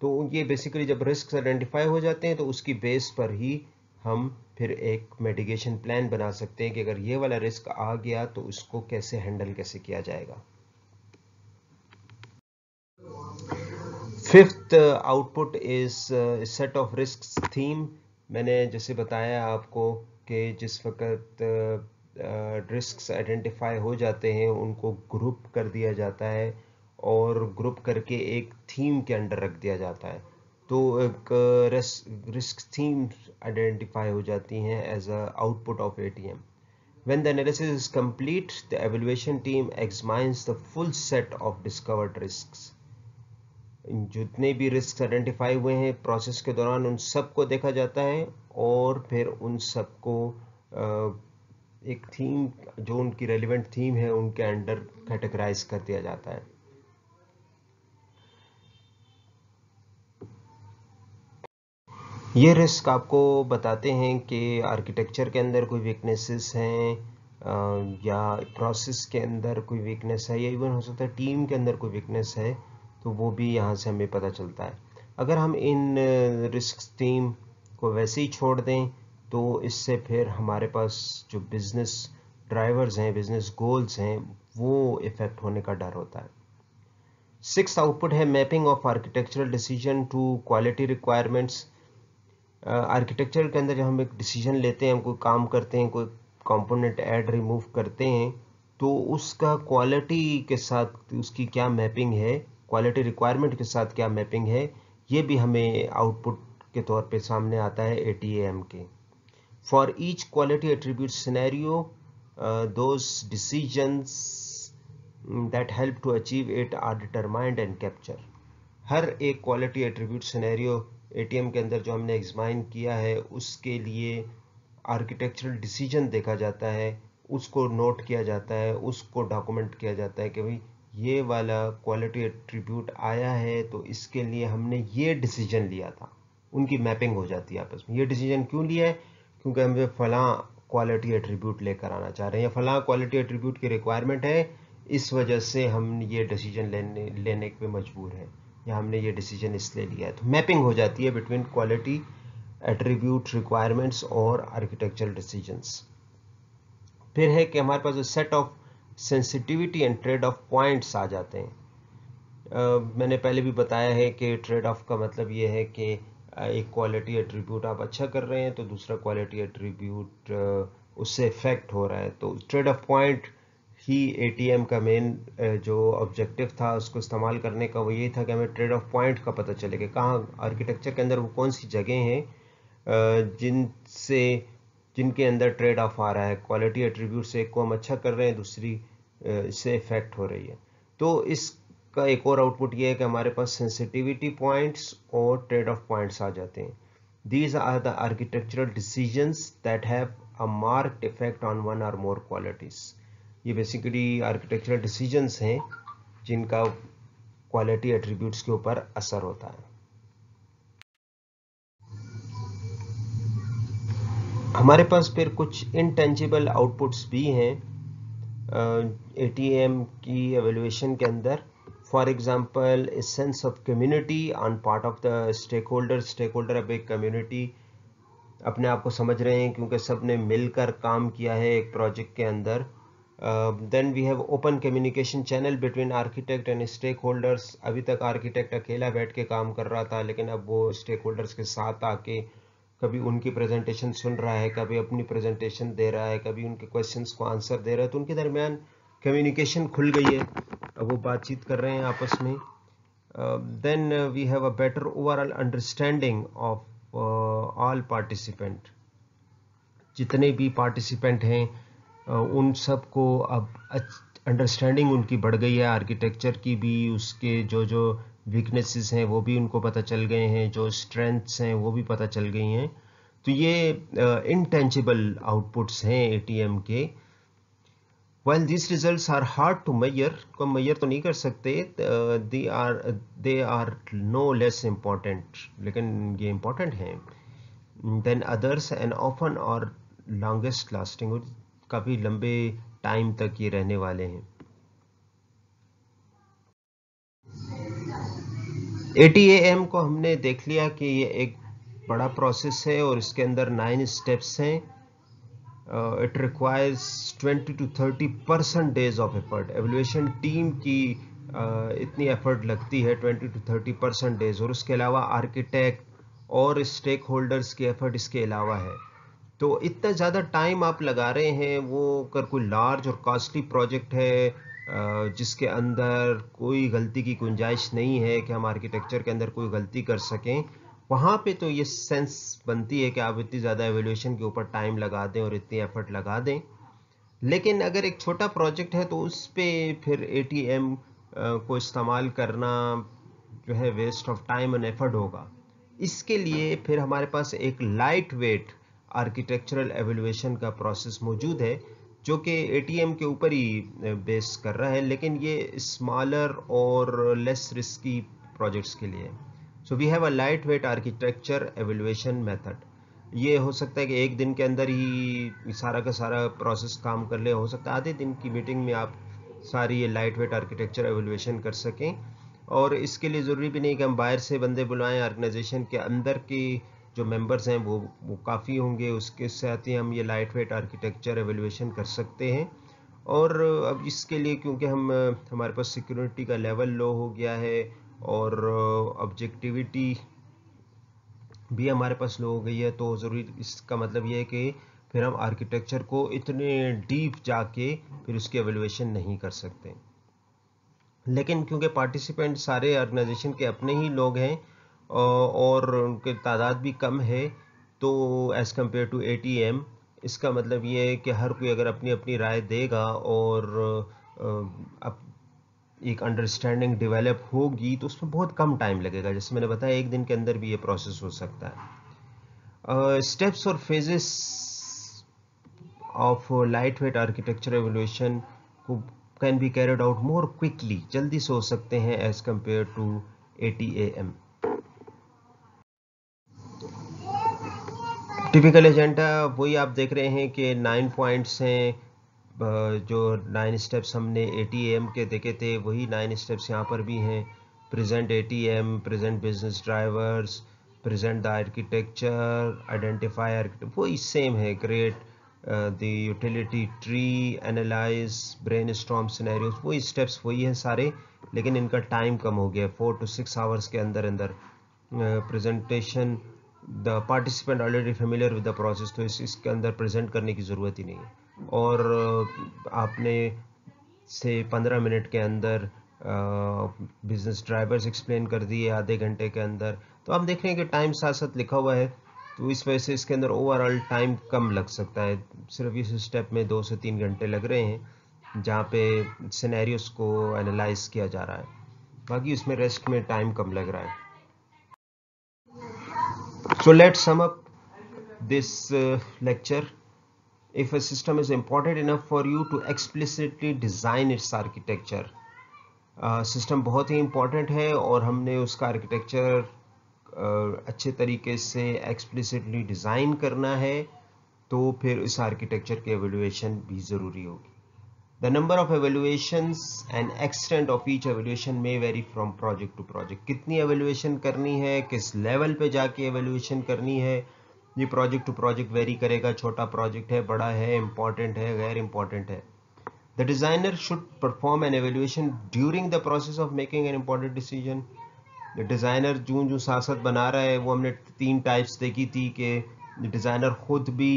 तो ये बेसिकली जब रिस्क आइडेंटिफाई हो जाते हैं तो उसकी बेस पर ही हम फिर एक मिटिगेशन प्लान बना सकते हैं कि अगर ये वाला रिस्क आ गया तो उसको कैसे हैंडल कैसे किया जाएगा। Fifth output is set of risks theme. मैंने जैसे बताया आपको कि जिस वक्त रिस्क्स आइडेंटिफाई हो जाते हैं उनको ग्रुप कर दिया जाता है और ग्रुप करके एक थीम के अंडर रख दिया जाता है, तो एक रिस्क थीम आइडेंटिफाई हो जाती हैं as a output of ATM। When the analysis is complete, the evaluation team examines the full set of discovered risks. जितने भी रिस्क आइडेंटिफाई हुए हैं प्रोसेस के दौरान उन सबको देखा जाता है और फिर उन सबको एक थीम, जो उनकी रेलिवेंट थीम है, उनके अंडर कैटेगराइज कर दिया जाता है। ये रिस्क आपको बताते हैं कि आर्किटेक्चर के अंदर कोई वीकनेसेस हैं या प्रोसेस के अंदर कोई वीकनेस है, या इवन हो सकता है टीम के अंदर कोई वीकनेस है, तो वो भी यहाँ से हमें पता चलता है। अगर हम इन रिस्क टीम को वैसे ही छोड़ दें तो इससे फिर हमारे पास जो बिजनेस ड्राइवर्स हैं, बिजनेस गोल्स हैं, वो इफेक्ट होने का डर होता है। सिक्स्थ आउटपुट है mapping of architectural decision to quality requirements. Architecture के अंदर जब हम एक डिसीजन लेते हैं, हम कोई काम करते हैं, कोई कंपोनेंट ऐड रिमूव करते हैं, तो उसका क्वालिटी के साथ उसकी क्या मैपिंग है, क्वालिटी रिक्वायरमेंट के साथ क्या मैपिंग है, ये भी हमें आउटपुट के तौर पे सामने आता है ATAM के। For each quality attribute scenario those decisions that help to achieve it are determined and capture. हर एक क्वालिटी एट्रीब्यूट सिनेरियो ATM के अंदर जो हमने एग्जामाइन किया है उसके लिए आर्किटेक्चरल डिसीजन देखा जाता है, उसको नोट किया जाता है, उसको डॉक्यूमेंट किया जाता है कि भाई ये वाला क्वालिटी एट्रीब्यूट आया है तो इसके लिए हमने ये डिसीजन लिया था, उनकी मैपिंग हो जाती है आपस में। ये डिसीजन क्यों लिया है? क्योंकि हम फलां क्वालिटी एट्रीब्यूट लेकर आना चाह रहे हैं या फलां क्वालिटी एट्रीब्यूट की रिक्वायरमेंट है, इस वजह से हम ये डिसीजन लेने पे मजबूर हैं या हमने ये डिसीजन इसलिए लिया है। तो मैपिंग हो जाती है बिटवीन क्वालिटी एट्रीब्यूट रिक्वायरमेंट्स और आर्किटेक्चरल डिसीजंस। फिर है कि हमारे पास set of sensitivity and trade off points आ जाते हैं। मैंने पहले भी बताया है कि ट्रेड ऑफ का मतलब ये है कि एक क्वालिटी एट्रीब्यूट आप अच्छा कर रहे हैं तो दूसरा क्वालिटी एट्रीब्यूट उससे इफेक्ट हो रहा है, तो ट्रेड ऑफ पॉइंट ही ATM का मेन जो ऑब्जेक्टिव था उसको इस्तेमाल करने का, वो यही था कि हमें ट्रेड ऑफ पॉइंट का पता चले कि कहाँ आर्किटेक्चर के अंदर वो कौन सी जगह हैं जिनके अंदर ट्रेड ऑफ आ रहा है, क्वालिटी एट्रीब्यूट से एक को हम अच्छा कर रहे हैं, दूसरी इससे इफेक्ट हो रही है। तो इसका एक और आउटपुट ये है कि हमारे पास सेंसिटिविटी पॉइंट्स और ट्रेड ऑफ पॉइंट्स आ जाते हैं। These are the architectural decisions that have a marked effect on one or more qualities. ये बेसिकली आर्किटेक्चरल डिसीजंस हैं जिनका क्वालिटी एट्रीब्यूट्स के ऊपर असर होता है। हमारे पास फिर कुछ इंटेंजिबल आउटपुट्स भी हैं ATAM की एवेल्युएशन के अंदर। For example a sense of community on part of the stake holder अब एक कम्युनिटी अपने आप को समझ रहे हैं क्योंकि सब ने मिलकर काम किया है एक प्रोजेक्ट के अंदर। Then we have open communication channel between architect and stake holders. अभी तक आर्किटेक्ट अकेला बैठ के काम कर रहा था, लेकिन अब वो स्टेक होल्डर्स के साथ आके कभी उनकी प्रेजेंटेशन सुन रहा है, कभी अपनी प्रेजेंटेशन दे रहा है, कभी उनके क्वेश्चंस को आंसर दे रहा है। तो उनके दरमियान कम्युनिकेशन खुल गई है, अब वो बातचीत कर रहे हैं आपस में। Then we have a better overall understanding of all participant. जितने भी पार्टिसिपेंट हैं उन सब को अब अंडरस्टैंडिंग उनकी बढ़ गई है आर्किटेक्चर की भी। उसके जो जो वीकनेसेस हैं वो भी उनको पता चल गए हैं, जो स्ट्रेंथ्स हैं वो भी पता चल गई हैं। तो ये इंटेंजिबल आउटपुट्स हैं ATM के। While these results are hard to measure, को measure तो नहीं कर सकते, they are no less important, लेकिन ये important हैं than others and often or longest lasting, और काफ़ी लंबे टाइम तक ये रहने वाले हैं। ATAM को हमने देख लिया कि ये एक बड़ा प्रोसेस है और इसके अंदर 9 स्टेप्स हैं। It requires 20 to 30% days of effort. Evaluation team की इतनी एफर्ट लगती है 20 to 30% डेज, और उसके अलावा आर्किटेक्ट और स्टेक होल्डर्स की एफर्ट इसके अलावा है। तो इतना ज़्यादा टाइम आप लगा रहे हैं, वो अगर कोई लार्ज और कॉस्टली प्रोजेक्ट है जिसके अंदर कोई गलती की गुंजाइश नहीं है कि हम आर्किटेक्चर के अंदर कोई गलती कर सकें, वहाँ पे तो ये सेंस बनती है कि आप इतनी ज़्यादा एवेल्यूएशन के ऊपर टाइम लगा दें और इतनी एफर्ट लगा दें। लेकिन अगर एक छोटा प्रोजेक्ट है तो उस पर फिर ATM को इस्तेमाल करना जो है waste of time and effort होगा। इसके लिए फिर हमारे पास एक लाइट वेट आर्किटेक्चरल एवेल्यूएशन का प्रोसेस मौजूद है जो कि ATM के ऊपर ही बेस कर रहा है, लेकिन ये स्मॉलर और लेस रिस्की प्रोजेक्ट्स के लिए। So we have a light wait architecture evaluation method. ये हो सकता है कि एक दिन के अंदर ही सारा का सारा प्रोसेस काम कर ले, हो सकता है आधे दिन की मीटिंग में आप सारी ये लाइट वेट आर्किटेक्चर एवेल्यूएशन कर सकें। और इसके लिए ज़रूरी भी नहीं कि हम बाहर से बंदे बुलाएं, ऑर्गेनाइजेशन के अंदर की जो मेंबर्स हैं वो काफ़ी होंगे, उसके साथ ही हम ये लाइट वेट आर्किटेक्चर एवेल्यूएशन कर सकते हैं। और अब इसके लिए क्योंकि हमारे पास सिक्योरिटी का लेवल लो हो गया है और ऑब्जेक्टिविटी भी हमारे पास लो हो गई है, तो ज़रूरी इसका मतलब ये है कि फिर हम आर्किटेक्चर को इतने डीप जाके फिर उसकी एवेल्यूएशन नहीं कर सकते। लेकिन क्योंकि पार्टिसिपेंट सारे ऑर्गेनाइजेशन के अपने ही लोग हैं और उनके तादाद भी कम है, तो एज़ कम्पेयर टू ATM इसका मतलब ये है कि हर कोई अगर अपनी अपनी राय देगा और अब एक अंडरस्टैंडिंग डेवलप होगी तो उसमें बहुत कम टाइम लगेगा। जैसे मैंने बताया एक दिन के अंदर भी ये प्रोसेस हो सकता है। स्टेप्स और phases of light weight architecture evaluation को can be carried out more quickly, जल्दी से हो सकते हैं as compare to ATAM। Typical agenda वही आप देख रहे हैं कि 9 पॉइंट्स हैं, जो 9 स्टेप्स हमने ATAM के देखे थे वही 9 स्टेप्स यहाँ पर भी हैं। Present ATM, present business drivers, present the architecture, identify architect, वही सेम है। Create the utility tree, analyse, brainstorm scenarios, वही स्टेप्स वही हैं सारे, लेकिन इनका टाइम कम हो गया 4 to 6 आवर्स के अंदर अंदर। Presentation, the participant already familiar with the process, तो इसके अंदर प्रेजेंट करने की ज़रूरत ही नहीं है। और आपने से 15 मिनट के अंदर बिजनेस ड्राइवर्स एक्सप्लेन कर दिए आधे घंटे के अंदर। तो आप देख रहे हैं कि टाइम साथ साथ लिखा हुआ है, तो इस वजह से इसके अंदर ओवरऑल टाइम कम लग सकता है। सिर्फ इस स्टेप में 2 से 3 घंटे लग रहे हैं जहाँ पे सिनेरियोस को एनालाइज किया जा रहा है, बाकी उसमें रेस्ट में टाइम कम लग रहा है। So let's sum up this lecture. If a system is important enough for you to explicitly design its architecture, system बहुत ही इम्पॉर्टेंट है और हमने उसका आर्किटेक्चर अच्छे तरीके से एक्सप्लिसिटली डिज़ाइन करना है, तो फिर इस आर्किटेक्चर की एवेल्यूएशन भी ज़रूरी होगी। The number of evaluations and extent of each evaluation may vary from project to project. कितनी एवेल्यूएशन करनी है, किस लेवल पे जाके एवेल्यूएशन करनी है, ये प्रोजेक्ट टू प्रोजेक्ट वेरी करेगा। छोटा प्रोजेक्ट है, बड़ा है, इम्पॉर्टेंट है, गैर इम्पॉर्टेंट है। The designer should perform an evaluation during the process of making an important decision. Designer जो साथ साथ बना रहा है, वो हमने 3 टाइप्स देखी थी कि डिज़ाइनर खुद भी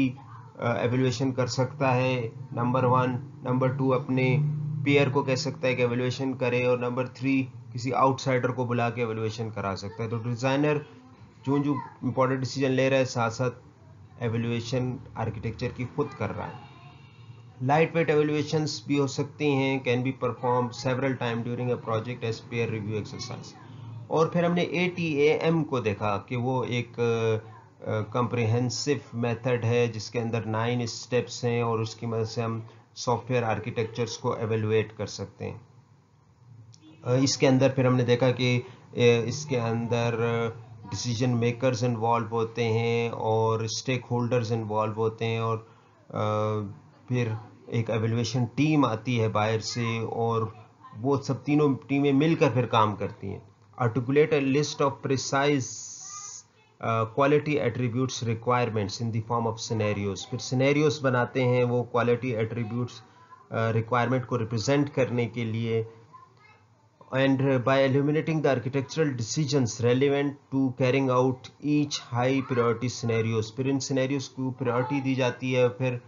एवेल्यूएशन कर सकता है, नंबर 1। नंबर 2 अपने पीयर को कह सकता है कि एवेल्यूएशन करे, और नंबर 3 किसी आउटसाइडर को बुला के एवेल्यूएशन करा सकता है। तो डिज़ाइनर जो इम्पोर्टेंट डिसीजन ले रहा है, साथ साथ एवेल्यूएशन आर्किटेक्चर की खुद कर रहा है। लाइट वेट एवेल्यूएशंस भी हो सकती हैं, can be perform several time during a project as peer review exercise. और फिर हमने ATAM को देखा कि वो एक कंप्रिहेंसिव मेथड है जिसके अंदर 9 स्टेप्स हैं, और उसकी मदद से हम सॉफ्टवेयर आर्किटेक्चर्स को एवेल्यूएट कर सकते हैं। इसके अंदर फिर हमने देखा कि इसके अंदर डिसीजन मेकर्स इन्वॉल्व होते हैं और स्टेक होल्डर्स इन्वॉल्व होते हैं, और फिर एक एवेल्यूएशन टीम आती है बाहर से, और वो सब तीनों टीमें मिलकर फिर काम करती हैं। Articulate a list of precise quality attributes requirements in the form of scenarios. फिर सिनेरियोज बनाते हैं वो क्वालिटी एट्रीब्यूट्स रिक्वायरमेंट को रिप्रेजेंट करने के लिए, and by eliminating the architectural decisions relevant to carrying out each high priority scenarios। फिर इन scenarios को priority दी जाती है। फिर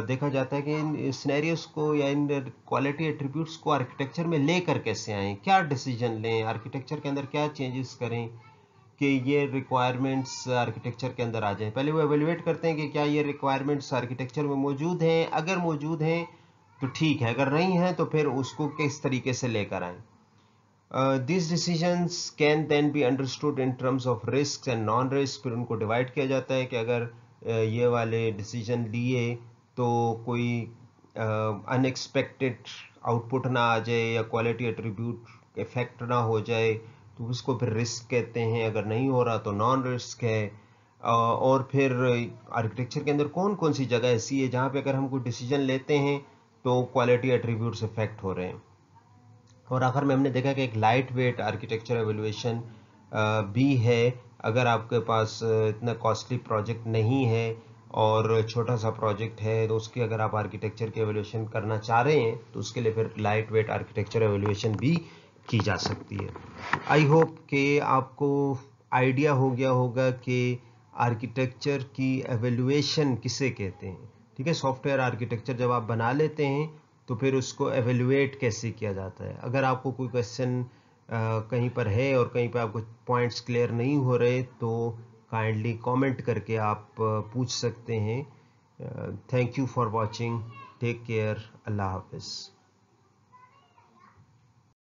देखा जाता है कि इन scenarios को या इन quality attributes को आर्किटेक्चर में लेकर कैसे आएँ, क्या डिसीजन लें, आर्किटेक्चर के अंदर क्या चेंजेस करें कि ये रिक्वायरमेंट्स आर्किटेक्चर के अंदर आ जाएं। पहले वो एवेल्यूएट करते हैं कि क्या ये रिक्वायरमेंट्स आर्किटेक्चर में मौजूद हैं, अगर मौजूद हैं तो ठीक है, अगर नहीं है तो फिर उसको किस तरीके से लेकर आएँ। These decisions can then be understood in terms of risks and non-risk। फिर उनको डिवाइड किया जाता है कि अगर ये वाले डिसीजन लिए तो कोई अनएक्सपेक्टेड आउटपुट ना आ जाए या क्वालिटी एट्रीब्यूट इफेक्ट ना हो जाए, तो उसको फिर रिस्क कहते हैं। अगर नहीं हो रहा तो नॉन रिस्क है। और फिर आर्किटेक्चर के अंदर कौन कौन सी जगह ऐसी है जहाँ पे अगर हम कोई डिसीजन लेते हैं तो क्वालिटी एट्रीब्यूट्स इफेक्ट हो रहे हैं। और आखिर में हमने देखा कि एक लाइट वेट आर्किटेक्चर एवेल्यूएशन भी है। अगर आपके पास इतना कॉस्टली प्रोजेक्ट नहीं है और छोटा सा प्रोजेक्ट है, तो उसकी अगर आप आर्किटेक्चर की एवेल्यूएशन करना चाह रहे हैं तो उसके लिए फिर लाइट वेट आर्किटेक्चर एवेल्यूएशन भी की जा सकती है। आई होप कि आपको आइडिया हो गया होगा कि आर्किटेक्चर की एवेल्यूएशन किसे कहते हैं। ठीक है, सॉफ्टवेयर आर्किटेक्चर जब आप बना लेते हैं तो फिर उसको एवेल्यूएट कैसे किया जाता है। अगर आपको कोई क्वेश्चन कहीं पर है और कहीं पर आपको पॉइंट्स क्लियर नहीं हो रहे तो काइंडली कमेंट करके आप पूछ सकते हैं। Thank you for watching, take care, अल्लाह हाफिज़।